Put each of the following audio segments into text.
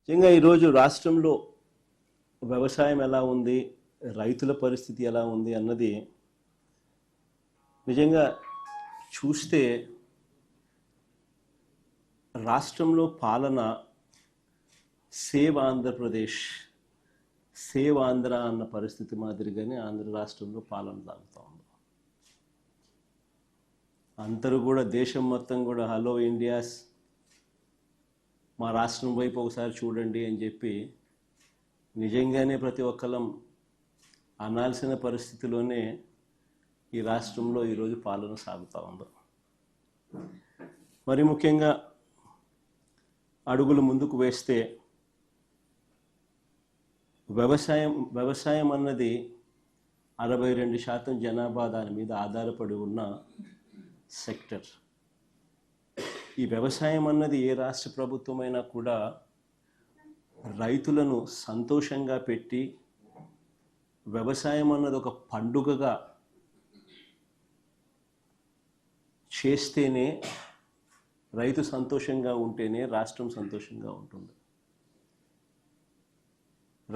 నిజంగా ఈరోజు రాష్ట్రంలో వ్యవసాయం ఎలా ఉంది, రైతుల పరిస్థితి ఎలా ఉంది అన్నది నిజంగా చూస్తే రాష్ట్రంలో పాలన సేవ్ ఆంధ్రప్రదేశ్, సేవ్ ఆంధ్ర అన్న పరిస్థితి మాదిరిగానే ఆంధ్ర రాష్ట్రంలో పాలన సాగుతూ ఉంది. అందరూ కూడా దేశం మొత్తం కూడా హలో ఇండియాస్, మా రాష్ట్రం వైపు ఒకసారి చూడండి అని చెప్పి నిజంగానే ప్రతి ఒక్కరం అనాల్సిన పరిస్థితిలోనే ఈ రాష్ట్రంలో ఈరోజు పాలన సాగుతూ ఉంది. మరి ముఖ్యంగా అడుగులు ముందుకు వేస్తే వ్యవసాయం అన్నది 62% జనాభా దాని మీద ఆధారపడి ఉన్న సెక్టర్. ఈ వ్యవసాయం అన్నది ఏ రాష్ట్ర ప్రభుత్వమైనా కూడా రైతులను సంతోషంగా పెట్టి, వ్యవసాయం అన్నది ఒక పండుగగా చేస్తేనే, రైతు సంతోషంగా ఉంటేనే రాష్ట్రం సంతోషంగా ఉంటుంది.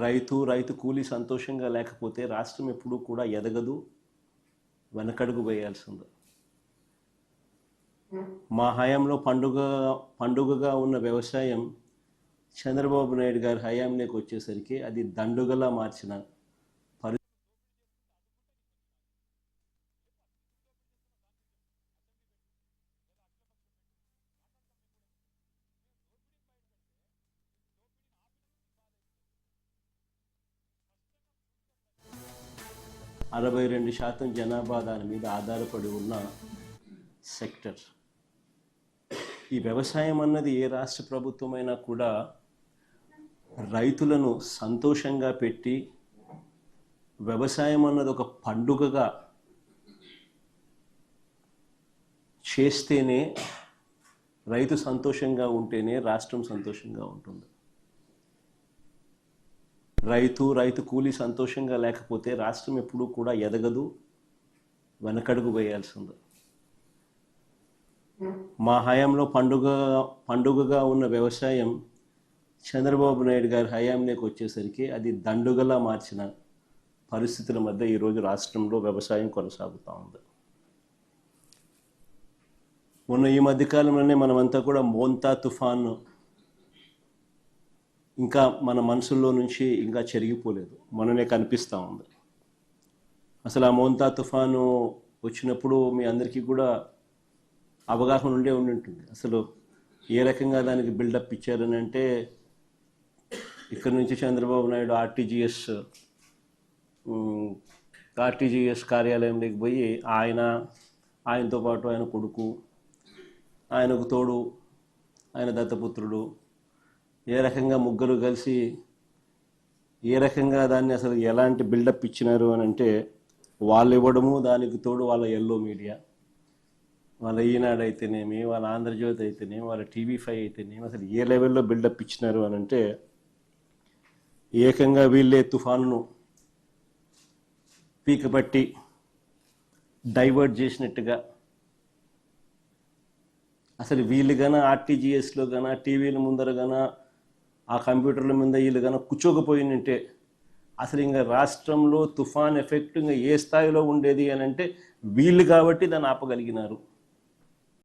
రైతు కూలీ సంతోషంగా లేకపోతే రాష్ట్రం ఎప్పుడూ కూడా ఎదగదు, వెనకడుగు వేయాల్సింది. మా హయాంలో పండుగగా ఉన్న వ్యవసాయం చంద్రబాబు నాయుడు గారి హయాంలోకి వచ్చేసరికి అది దండుగలా మార్చిన పరిస్థితి. 62% జనాభా దాని మీద ఆధారపడి ఉన్న సెక్టర్. ఈ వ్యవసాయం అన్నది ఏ రాష్ట్ర ప్రభుత్వమైనా కూడా రైతులను సంతోషంగా పెట్టి, వ్యవసాయం అన్నది ఒక పండుగగా చేస్తేనే, రైతు సంతోషంగా ఉంటేనే రాష్ట్రం సంతోషంగా ఉంటుంది. రైతు కూలీ సంతోషంగా లేకపోతే రాష్ట్రం ఎప్పుడూ కూడా ఎదగదు, వెనకడుగు వేయాల్సింది. మా హయాంలో పండుగగా ఉన్న వ్యవసాయం చంద్రబాబు నాయుడు గారి హయాంలోకి వచ్చేసరికి అది దండుగలా మార్చిన పరిస్థితుల మధ్య ఈరోజు రాష్ట్రంలో వ్యవసాయం కొనసాగుతూ ఉంది. మొన్న ఈ మధ్యకాలంలోనే మనమంతా కూడా మోంతా తుఫాను ఇంకా మన మనసుల్లో నుంచి ఇంకా చెరిగిపోలేదు, మననే కనిపిస్తూ ఉంది. అసలు ఆ మోంతా తుఫాను వచ్చినప్పుడు మీ అందరికీ కూడా అవగాహన ఉండి ఉంటుంది. అసలు ఏ రకంగా దానికి బిల్డప్ ఇచ్చారని అంటే, ఇక్కడ నుంచి చంద్రబాబు నాయుడు ఆర్టీజీఎస్ కార్యాలయంలోకి పోయి ఆయనతో పాటు ఆయన కొడుకు, ఆయనకు తోడు ఆయన దత్తపుత్రుడు, ఏ రకంగా ముగ్గురు కలిసి ఏ రకంగా దాన్ని అసలు ఎలాంటి బిల్డప్ ఇచ్చినారు అని అంటే, వాళ్ళు ఇవ్వడము, దానికి తోడు వాళ్ళ ఎల్లో మీడియా, వాళ్ళ ఈనాడు అయితేనేమి, వాళ్ళ ఆంధ్రజ్యోతి అయితేనేమి, వాళ్ళ TV5 అయితేనేమి, అసలు ఏ లెవెల్లో బిల్డప్ ఇచ్చినారు అని అంటే, ఏకంగా వీళ్ళే తుఫానును పీకబట్టి డైవర్ట్ చేసినట్టుగా, అసలు వీళ్ళు గన ఆర్టీజీఎస్లో గన టీవీల ముందర గన ఆ కంప్యూటర్ల మీద వీళ్ళు గన కూర్చోకపోయినంటే అసలు ఇంకా రాష్ట్రంలో తుఫాన్ ఎఫెక్ట్ ఇంకా ఏ స్థాయిలో ఉండేది అని అంటే, వీళ్ళు కాబట్టి దాన్ని ఆపగలిగినారు.